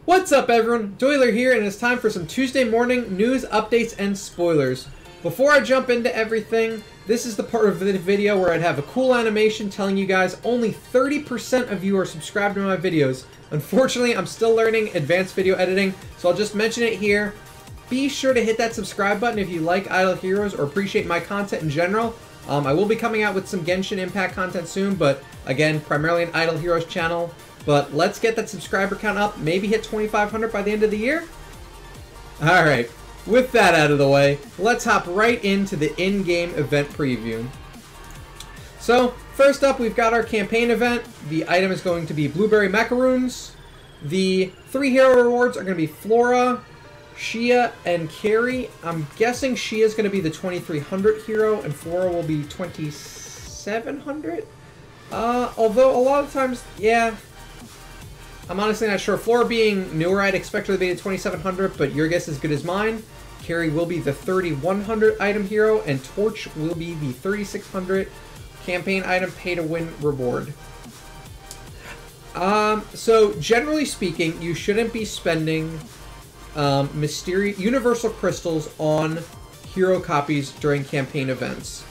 What's up everyone, Doyler here, and it's time for some Tuesday morning news, updates, and spoilers. Before I jump into everything, this is the part of the video where I'd have a cool animation telling you guys only 30% of you are subscribed to my videos. Unfortunately, I'm still learning advanced video editing, so I'll just mention it here. Be sure to hit that subscribe button if you like Idle Heroes or appreciate my content in general. I will be coming out with some Genshin Impact content soon, but again, primarily an Idle Heroes channel. But let's get that subscriber count up, maybe hit 2,500 by the end of the year. Alright, with that out of the way, let's hop right into the in-game event preview. So, first up, we've got our campaign event. The item is going to be Blueberry Macaroons. The 3 hero rewards are going to be Flora, Shia, and Carrie. I'm guessing Shia is going to be the 2,300 hero, and Flora will be 2,700? Although a lot of times, yeah, I'm honestly not sure. Flora being newer, I'd expect her to be the 2,700, but your guess is as good as mine. Carrie will be the 3,100 item hero, and Torch will be the 3,600 campaign item pay-to-win reward. So generally speaking, you shouldn't be spending universal crystals on hero copies during campaign events.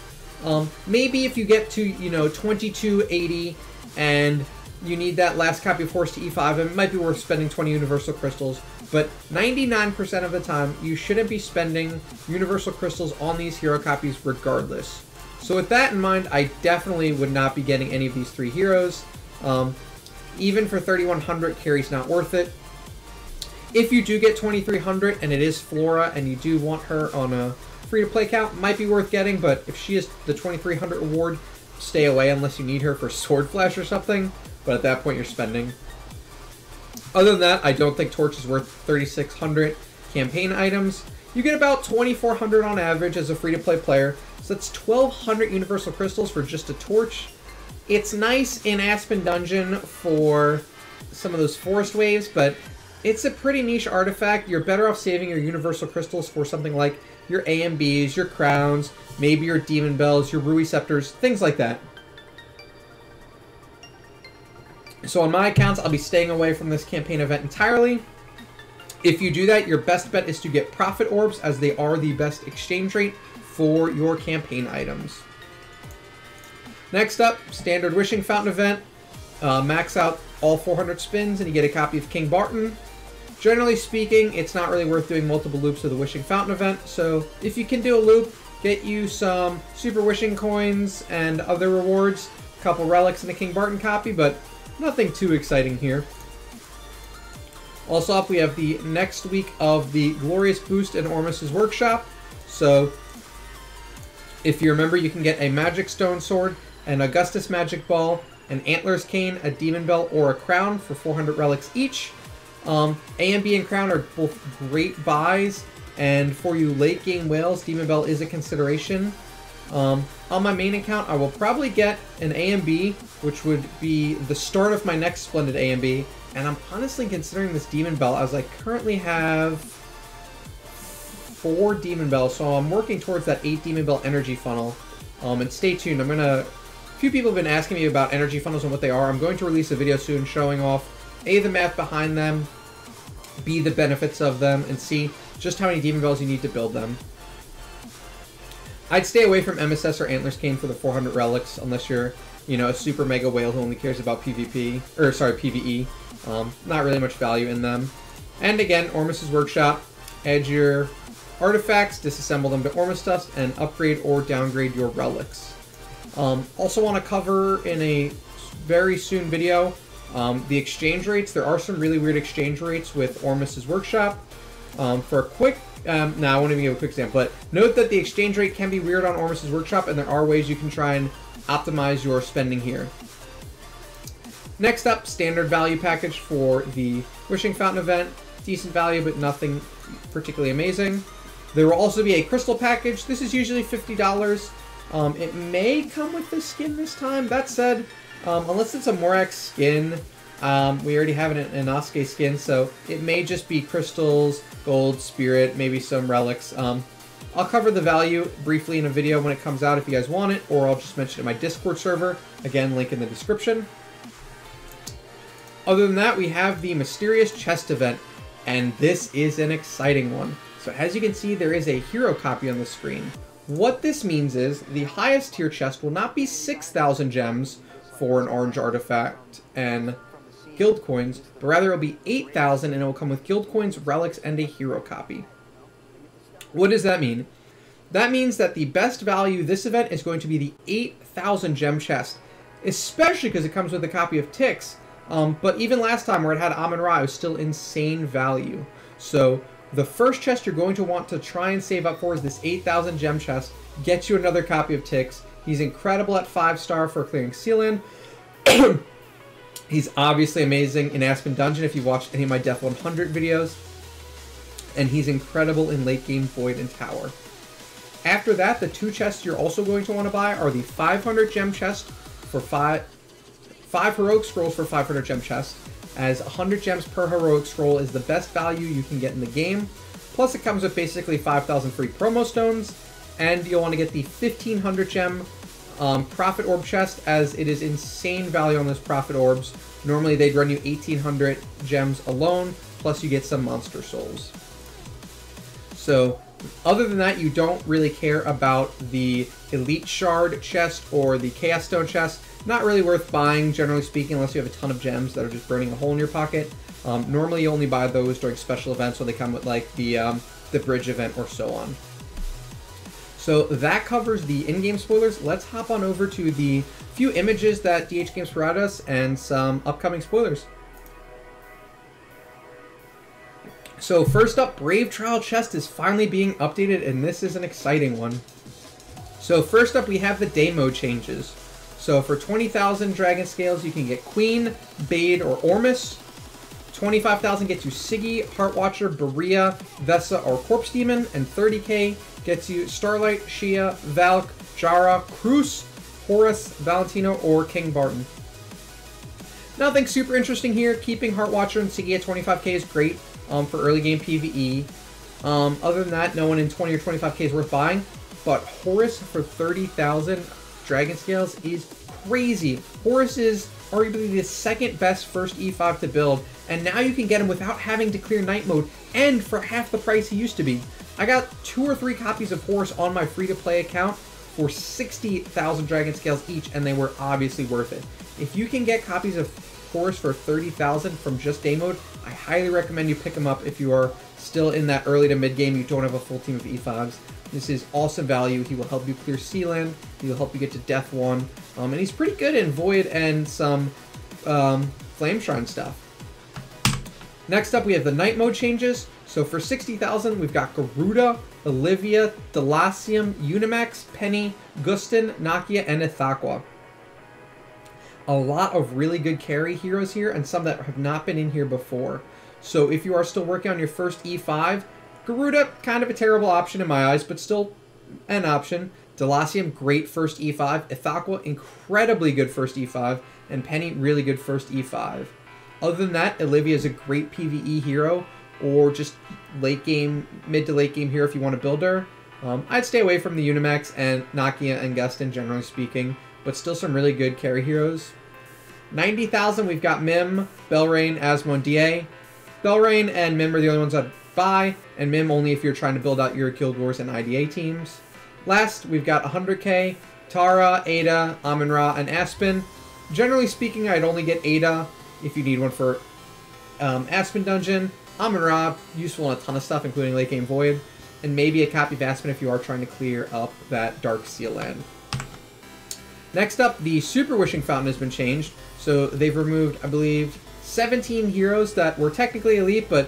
Maybe if you get to, 2280 and you need that last copy of Horse to E5, it might be worth spending 20 Universal Crystals, but 99% of the time, you shouldn't be spending Universal Crystals on these hero copies regardless. So with that in mind, I definitely would not be getting any of these 3 heroes. Even for 3,100, Carrie's not worth it. If you do get 2,300 and it is Flora and you do want her on a free-to-play count, might be worth getting, but if she is the 2,300 reward, stay away unless you need her for Sword Flash or something. But at that point, you're spending. Other than that, I don't think Torch is worth 3,600 campaign items. You get about 2,400 on average as a free-to-play player, so that's 1,200 Universal Crystals for just a Torch. It's nice in Aspen Dungeon for some of those Forest Waves, but it's a pretty niche artifact. You're better off saving your Universal Crystals for something like your AMBs, your Crowns, maybe your Demon Bells, your Rui Scepters, things like that. So on my accounts, I'll be staying away from this campaign event entirely. If you do that, your best bet is to get Prophet Orbs, as they are the best exchange rate for your campaign items. Next up, standard Wishing Fountain event. Max out all 400 spins and you get a copy of King Barton. Generally speaking, it's not really worth doing multiple loops of the Wishing Fountain event, so if you can do a loop, get you some Super Wishing Coins and other rewards, a couple relics and a King Barton copy, but nothing too exciting here. Also up, we have the next week of the Glorious Boost in Ormus's Workshop. So, if you remember, you can get a Magic Stone Sword, an Augustus Magic Ball, an Antlers Cane, a Demon Bell, or a Crown for 400 relics each. A and B and Crown are both great buys, and for you late game whales, Demon Bell is a consideration. On my main account, I will probably get an A and B, which would be the start of my next Splendid A and B, and I'm honestly considering this Demon Bell, as I currently have 4 Demon Bells, so I'm working towards that 8 Demon Bell energy funnel. And stay tuned, a few people have been asking me about energy funnels and what they are. I'm going to release a video soon showing off A, the math behind them, B, the benefits of them, and C, just how many Demon Bells you need to build them. I'd stay away from MSS or Antlers Cane for the 400 relics, unless you're, a super mega whale who only cares about PvP, or sorry, PvE. Not really much value in them. And again, Ormus's Workshop, add your artifacts, disassemble them to Ormus Dust, and upgrade or downgrade your relics. Also want to cover in a very soon video the exchange rates. There are some really weird exchange rates with Ormus's Workshop. For a quick, I won't even give a quick example, but note that the exchange rate can be weird on Ormus's Workshop, and there are ways you can try and optimize your spending here. Next up, standard value package for the Wishing Fountain event. Decent value, but nothing particularly amazing. There will also be a crystal package. This is usually $50. It may come with the skin this time. That said, unless it's a Morax skin, we already have an Inosuke skin, so it may just be crystals, gold, spirit, maybe some relics. I'll cover the value briefly in a video when it comes out if you guys want it, or I'll just mention it in my Discord server. Again, link in the description. Other than that, we have the Mysterious Chest event, and this is an exciting one. So as you can see, there is a hero copy on the screen. What this means is the highest tier chest will not be 6,000 gems for an orange artifact and guild coins, but rather it will be 8,000, and it will come with guild coins, relics, and a hero copy. What does that mean? That means that the best value this event is going to be the 8,000 gem chest, especially because it comes with a copy of Tix. But even last time where it had Amun-Ra, it was still insane value. So the first chest you're going to want to try and save up for is this 8,000 gem chest. Get you another copy of Tix. He's incredible at 5-star for clearing Sealand. He's obviously amazing in Aspen Dungeon if you watched any of my Death 100 videos. And he's incredible in late game Void and Tower. After that, the two chests you're also going to want to buy are the 500 gem chest for 5 heroic scrolls for 500 gem chests, as 100 gems per heroic scroll is the best value you can get in the game. Plus it comes with basically 5,000 free promo stones, and you'll want to get the 1,500 gem Prophet Orb chest, as it is insane value on those Prophet Orbs. Normally they'd run you 1,800 gems alone, plus you get some monster souls. So other than that, you don't really care about the Elite Shard chest or the Chaos Stone chest. Not really worth buying, generally speaking, unless you have a ton of gems that are just burning a hole in your pocket. Normally you only buy those during special events when they come with like the bridge event or so on. So that covers the in-game spoilers. Let's hop on over to the few images that DH Games provided us and some upcoming spoilers. So first up, Brave Trial Chest is finally being updated, and this is an exciting one. So first up, we have the day mode changes. So for 20,000 Dragon Scales, you can get Queen, Bade, or Ormus. 25,000 gets you Siggy, Heartwatcher, Berea, Vesa, or Corpse Demon. And 30k gets you Starlight, Shia, Valk, Jara, Cruz, Horus, Valentino, or King Barton. Nothing super interesting here. Keeping Heartwatcher and Siggy at 25k is great for early game PvE. Other than that, no one in 20 or 25k is worth buying. But Horus for 30,000 Dragon Scales is crazy. Horus is arguably the second best first E5 to build, and now you can get him without having to clear night mode, and for half the price he used to be. I got 2 or 3 copies of Horus on my free-to-play account for 60,000 Dragon Scales each, and they were obviously worth it. If you can get copies of Horus for 30,000 from just day mode, I highly recommend you pick him up if you are still in that early to mid game, you don't have a full team of E5s. This is awesome value. He will help you clear Sealand. He will help you get to Death 1. And he's pretty good in Void and some Flame Shrine stuff. Next up, we have the night mode changes. So for 60,000, we've got Garuda, Olivia, Delacium, Unimax, Penny, Gustin, Nakia, and Ithaqua. A lot of really good carry heroes here, and some that have not been in here before. So if you are still working on your first E5, Garuda, kind of a terrible option in my eyes, but still an option. Delacium, great first E5. Ithaqua, incredibly good first E5. And Penny, really good first E5. Other than that, Olivia is a great PvE hero, or just late game, mid to late game hero if you want to build her. I'd stay away from the Unimax and Nakia and Gustin, generally speaking, but still some really good carry heroes. 90,000, we've got Mim, Belrain, Asmo, and DA. Belrain and Mim are the only ones I'd buy, and Mim only if you're trying to build out your Guild Wars and IDA teams. Last, we've got 100k, Tara, Ada, Amun-Ra, and Aspen. Generally speaking, I'd only get Ada if you need one for Aspen Dungeon. Amun-Ra, useful in a ton of stuff, including late game Void. And maybe a copy of Aspen if you are trying to clear up that Dark Seal land. Next up, the Super Wishing Fountain has been changed. So they've removed, I believe, 17 heroes that were technically elite, but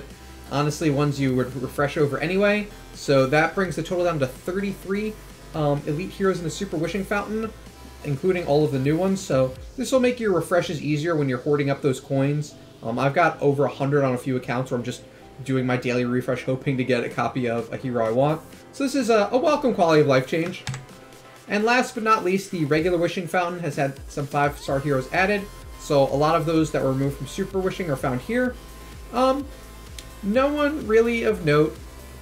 honestly ones you would refresh over anyway. So that brings the total down to 33 elite heroes in the Super Wishing Fountain, including all of the new ones. So this will make your refreshes easier when you're hoarding up those coins. I've got over 100 on a few accounts where I'm just doing my daily refresh hoping to get a copy of a hero I want. So this is a welcome quality of life change. And last but not least, the regular Wishing Fountain has had some 5-star heroes added. So a lot of those that were removed from Super Wishing are found here. No one really of note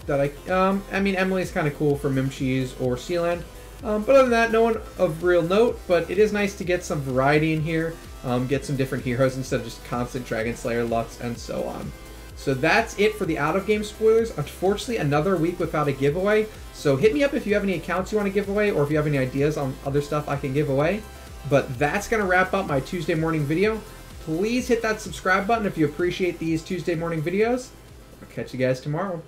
that I mean, Emily's kind of cool for Mimcheese or Sealand. But other than that, no one of real note, but it is nice to get some variety in here. get some different heroes instead of just constant Dragon Slayer Lux and so on. So that's it for the out-of-game spoilers. Unfortunately, another week without a giveaway. So hit me up if you have any accounts you want to give away, or if you have any ideas on other stuff I can give away. But that's going to wrap up my Tuesday morning video. Please hit that subscribe button if you appreciate these Tuesday morning videos. I'll catch you guys tomorrow.